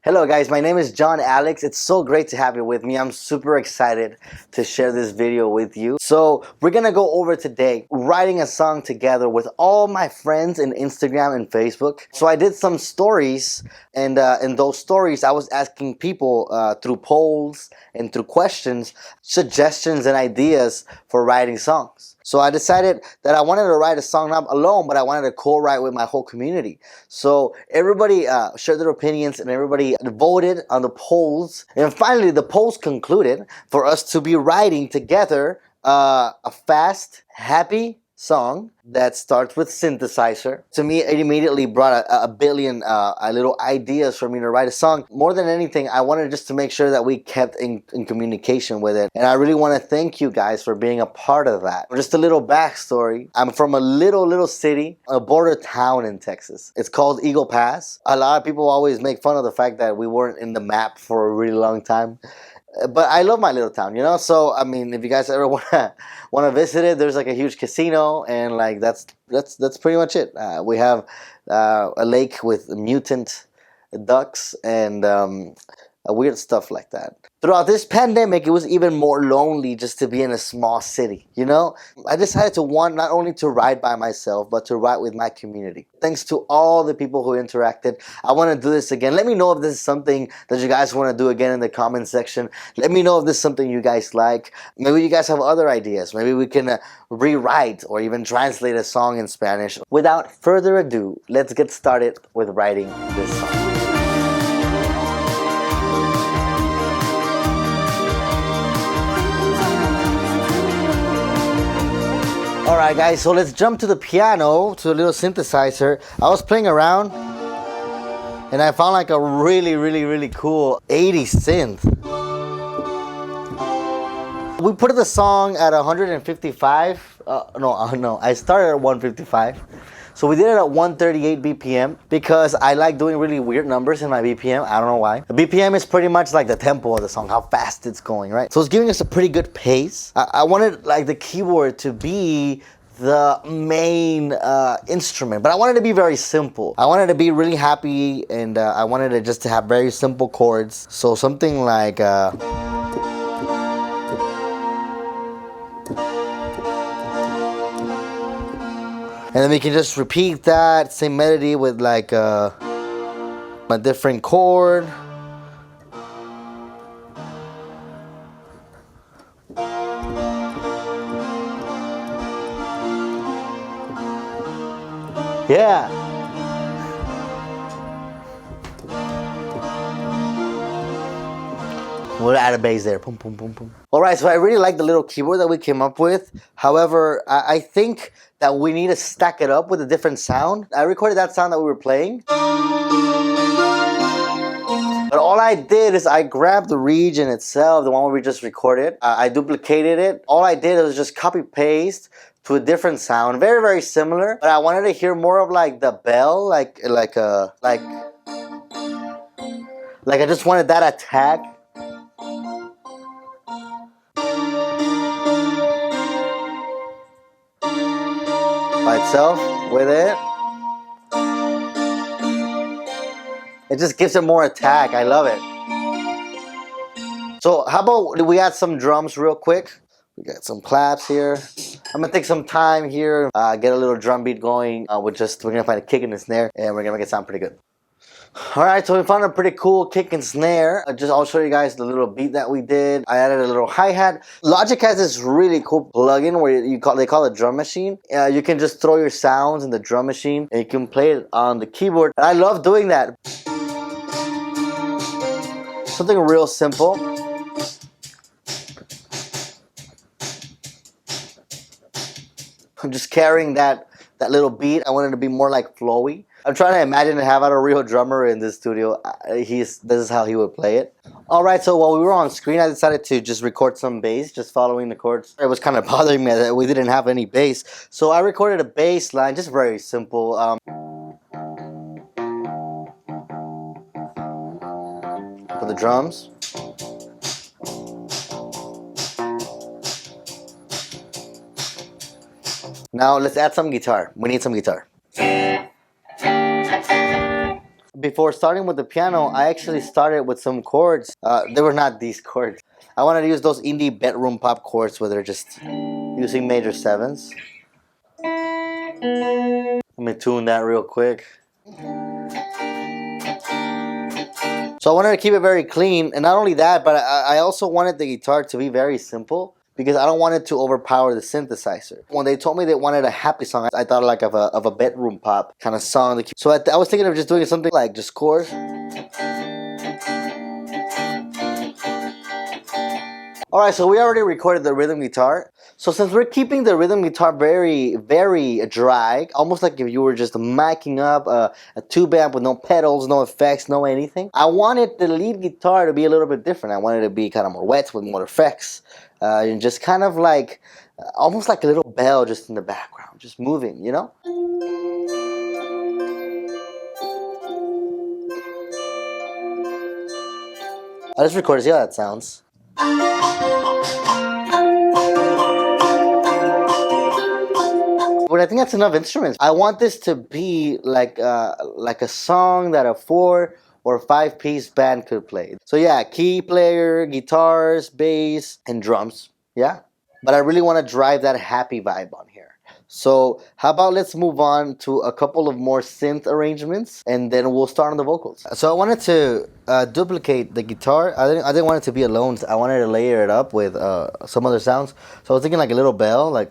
Hello guys, my name is John Alex. It's so great to have you with me. I'm super excited to share this video with you. So we're gonna go over today writing a song together with all my friends in Instagram and Facebook. So I did some stories, and in those stories I was asking people through polls and through questions, suggestions and ideas for writing songs. So I decided that I wanted to write a song not alone, but I wanted to co-write with my whole community. So everybody shared their opinions and everybody voted on the polls. And finally, the polls concluded for us to be writing together a fast, happy song that starts with synthesizer. To me, it immediately brought a billion little ideas for me to write a song. More than anything, I wanted just to make sure that we kept in communication with it. And I really want to thank you guys for being a part of that. Just a little backstory. I'm from a little city, a border town in Texas. It's called Eagle Pass. A lot of people always make fun of the fact that we weren't in the map for a really long time. But I love my little town, you know. So I mean, if you guys ever wanna visit it, there's like a huge casino, and like that's pretty much it. We have a lake with mutant ducks and weird stuff like that. Throughout this pandemic, it was even more lonely just to be in a small city, you know? I decided to want not only to write by myself, but to write with my community. Thanks to all the people who interacted. I want to do this again. Let me know if this is something that you guys want to do again in the comment section. Let me know if this is something you guys like. Maybe you guys have other ideas. Maybe we can rewrite or even translate a song in Spanish. Without further ado, let's get started with writing this song. Alright guys, so let's jump to the piano, to a little synthesizer. I was playing around and I found like a really cool 80s synth. We put the song at 155. No, I started at 155. So we did it at 138 BPM because I like doing really weird numbers in my BPM. I don't know why. The BPM is pretty much like the tempo of the song, how fast it's going, right? So it's giving us a pretty good pace. I wanted like the keyboard to be the main instrument, but I wanted to be very simple. I wanted to be really happy, and I wanted it just to have very simple chords. So something like and then we can just repeat that same melody with like a different chord. Yeah. We'll add a bass there. Boom, boom, boom, boom. All right, so I really like the little keyboard that we came up with. However, I think that we need to stack it up with a different sound. I recorded that sound that we were playing. But all I did is I grabbed the region itself, the one where we just recorded. I duplicated it. All I did was just copy paste to a different sound, very similar. But I wanted to hear more of like the bell, like I just wanted that attack. By itself with it. It just gives it more attack. I love it. So how about we add some drums real quick? We got some claps here. I'm gonna take some time here, get a little drum beat going. We're gonna find a kick and a snare, and we're gonna make it sound pretty good. Alright, so we found a pretty cool kick and snare. I'll show you guys the little beat that we did. I added a little hi-hat. Logic has this really cool plugin where they call it drum machine. You can just throw your sounds in the drum machine and you can play it on the keyboard. And I love doing that. Something real simple. I'm just carrying that little beat. I wanted to be more like flowy. I'm trying to imagine to have out a real drummer in this studio. This is how he would play it. Alright, so while we were on screen, I decided to just record some bass, just following the chords. It was kind of bothering me that we didn't have any bass. So I recorded a bass line, just very simple. For the drums. Now let's add some guitar. We need some guitar. before starting with the piano, I actually started with some chords. They were not these chords. I wanted to use those indie bedroom pop chords where they're just using major sevenths. Let me tune that real quick. So I wanted to keep it very clean, and not only that, but I also wanted the guitar to be very simple because I don't want it to overpower the synthesizer. When they told me they wanted a happy song, I thought like of a bedroom pop kind of song. So I was thinking of just doing something like just chords. Alright, so we already recorded the rhythm guitar. So since we're keeping the rhythm guitar very, very dry, almost like if you were just miking up a tube amp with no pedals, no effects, no anything, I wanted the lead guitar to be a little bit different. I wanted it to be kind of more wet with more effects. And just kind of like, almost like a little bell just in the background, just moving, you know? I'll just record it, see how that sounds. But I think that's enough instruments. I want this to be like a song that a 4 or 5 piece band could play. So yeah, key player, guitars, bass, and drums. Yeah, but I really want to drive that happy vibe on here. So how about let's move on to a couple of more synth arrangements, and then we'll start on the vocals. So I wanted to duplicate the guitar. I didn't want it to be alone. I wanted to layer it up with some other sounds. So I was thinking like a little bell, like.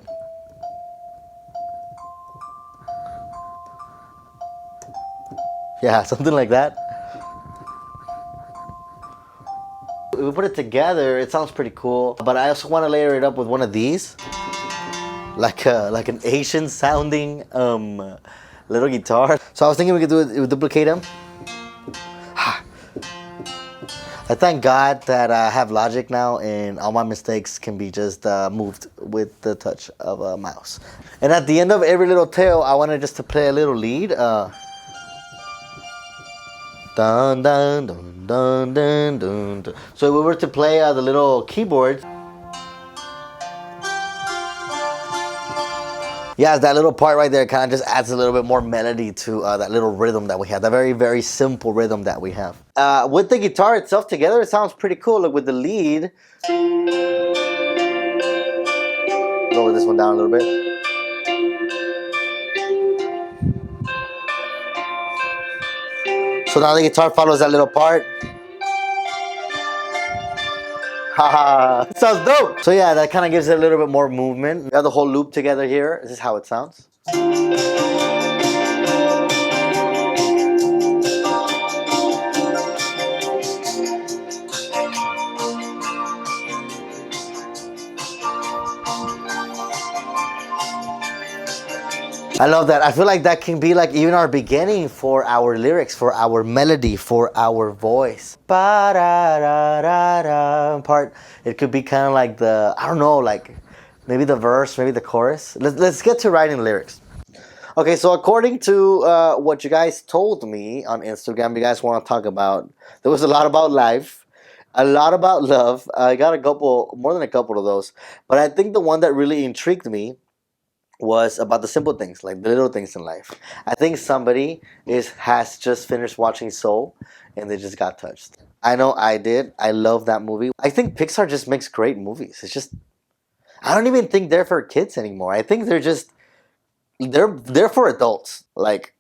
Yeah, something like that. If we put it together, it sounds pretty cool. But I also want to layer it up with one of these, like an Asian sounding little guitar. So I was thinking we could do it, duplicate them. I thank God that I have Logic now, and all my mistakes can be just moved with the touch of a mouse. And at the end of every little tail, I wanted just to play a little lead. Dun, dun, dun, dun, dun, dun, dun. So if we were to play the little keyboard, yeah, that little part right there kind of just adds a little bit more melody to that little rhythm that we have, that very, very simple rhythm that we have. With the guitar itself together, it sounds pretty cool. Look, with the lead, lower this one down a little bit. So now the guitar follows that little part. Haha, sounds dope. So yeah, that kind of gives it a little bit more movement. We have the whole loop together here. This is how it sounds. I love that. I feel like that can be like even our beginning for our lyrics, for our melody, for our voice. Ba-da-da-da-da part. It could be kind of like the, I don't know, like maybe the verse, maybe the chorus. Let's get to writing lyrics. Okay, so according to what you guys told me on Instagram, you guys want to talk about, there was a lot about life, a lot about love. I got a couple, more than a couple of those. But I think the one that really intrigued me was about the simple things, like the little things in life. I think somebody has just finished watching Soul and they just got touched. I know I did. I love that movie. I think Pixar just makes great movies. It's just, I don't even think they're for kids anymore. I think they're for adults. Like,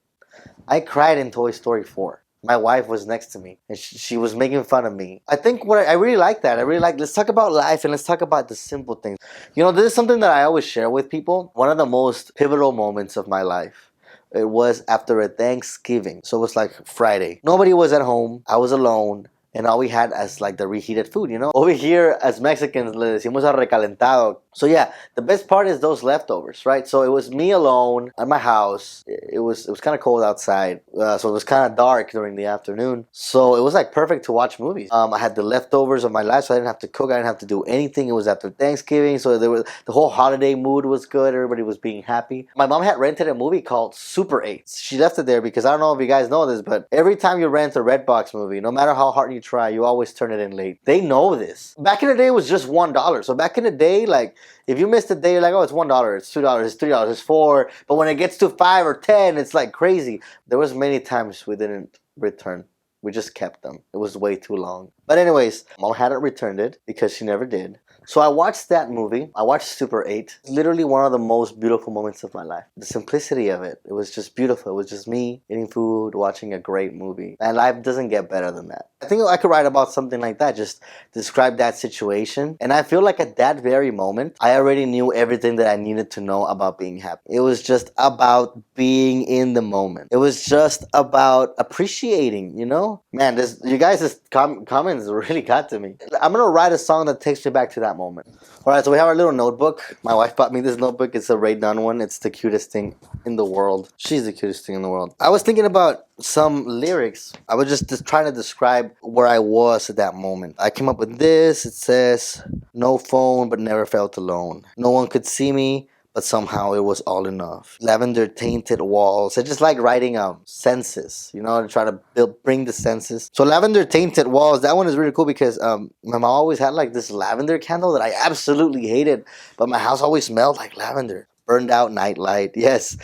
I cried in Toy Story 4. My wife was next to me and she was making fun of me. I think I really like that. I really like, let's talk about life and let's talk about the simple things. You know, this is something that I always share with people. One of the most pivotal moments of my life, it was after a Thanksgiving. So it was like Friday. Nobody was at home. I was alone. And all we had as like the reheated food, you know? Over here, as Mexicans, le decimos a recalentado. So yeah, the best part is those leftovers, right? So it was me alone at my house. It was kind of cold outside. So it was kind of dark during the afternoon. So it was like perfect to watch movies. I had the leftovers of my life, so I didn't have to cook. I didn't have to do anything. It was after Thanksgiving, so the whole holiday mood was good. Everybody was being happy. My mom had rented a movie called Super 8s. She left it there because I don't know if you guys know this, but every time you rent a Redbox movie, no matter how hard you try, you always turn it in late. They know this. Back in the day, it was just $1. So back in the day, like, if you missed a day, you're like, oh, it's $1, it's $2, it's $3, it's $4. But when it gets to 5 or 10, it's like crazy. There was many times we didn't return. We just kept them. It was way too long. But anyways, mom hadn't returned it because she never did. So I watched that movie. I watched Super 8. Literally one of the most beautiful moments of my life. The simplicity of it. It was just beautiful. It was just me eating food, watching a great movie. And life doesn't get better than that. I think I could write about something like that. Just describe that situation. And I feel like at that very moment, I already knew everything that I needed to know about being happy. It was just about being in the moment. It was just about appreciating, you know? Man, you guys' comments really got to me. I'm gonna write a song that takes me back to that moment. Alright, so we have our little notebook. My wife bought me this notebook. It's a Ray Dunn one. It's the cutest thing in the world. She's the cutest thing in the world. I was thinking about some lyrics. I was just trying to describe where I was at that moment. I came up with this. It says, no phone, but never felt alone. No one could see me, but somehow it was all enough. Lavender tainted walls. I just like writing senses, you know, to try to bring the senses. So lavender tainted walls, that one is really cool because my mom always had like this lavender candle that I absolutely hated, but my house always smelled like lavender. Burned out nightlight. Yes,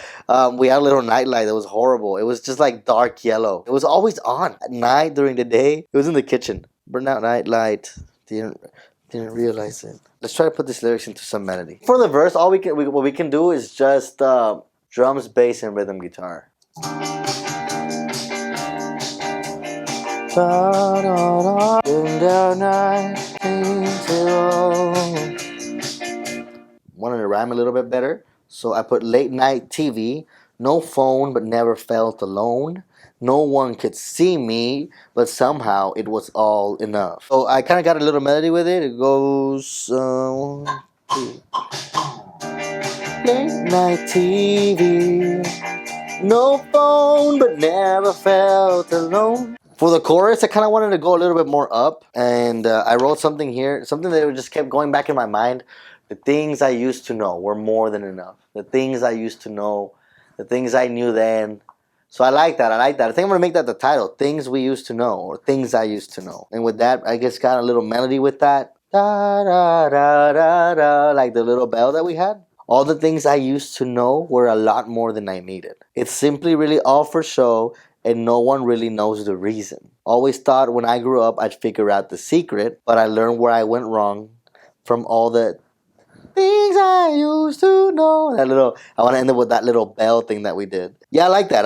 we had a little nightlight that was horrible. It was just like dark yellow. It was always on at night during the day. It was in the kitchen. Burned out nightlight. Didn't realize it. Let's try to put these lyrics into some melody. For the verse, what we can do is just drums, bass, and rhythm guitar. Wanted to rhyme a little bit better, so I put late night TV, no phone but never felt alone. No one could see me, but somehow it was all enough. So I kind of got a little melody with it. It goes, late night TV, no phone, but never felt alone. For the chorus, I kind of wanted to go a little bit more up, and I wrote something here, something that just kept going back in my mind. The things I used to know were more than enough. The things I used to know, the things I knew then. So I like that. I think I'm going to make that the title. Things we used to know, or things I used to know. And with that, I just got a little melody with that. Da, da, da, da, da, like the little bell that we had. All the things I used to know were a lot more than I needed. It's simply really all for show, and no one really knows the reason. Always thought when I grew up I'd figure out the secret, but I learned where I went wrong from all the things I used to know. I want to end it with that little bell thing that we did. Yeah, I like that.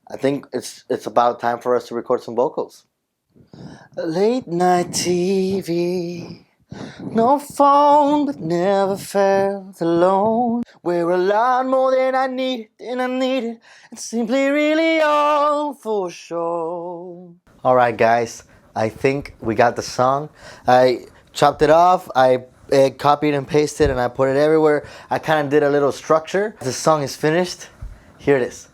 I think it's about time for us to record some vocals. Late night TV, no phone, but never felt alone. We're a lot more than I needed, It's simply really all for show. All right, guys. I think we got the song. I chopped it off. I copied and pasted, and I put it everywhere. I kind of did a little structure. The song is finished. Here it is.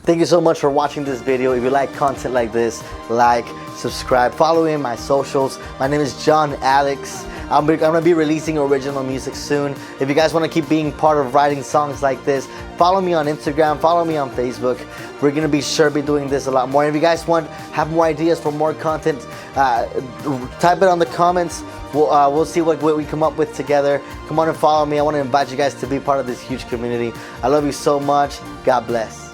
Thank you so much for watching this video. If you like content like this, like, subscribe, follow me on my socials. My name is John Alex. I'm gonna be releasing original music soon. If you guys want to keep being part of writing songs like this, follow me on Instagram, follow me on Facebook. We're gonna be doing this a lot more. And if you guys have more ideas for more content, type it on the comments. We'll see what we come up with together. Come on and follow me. I want to invite you guys to be part of this huge community. I love you so much. God bless.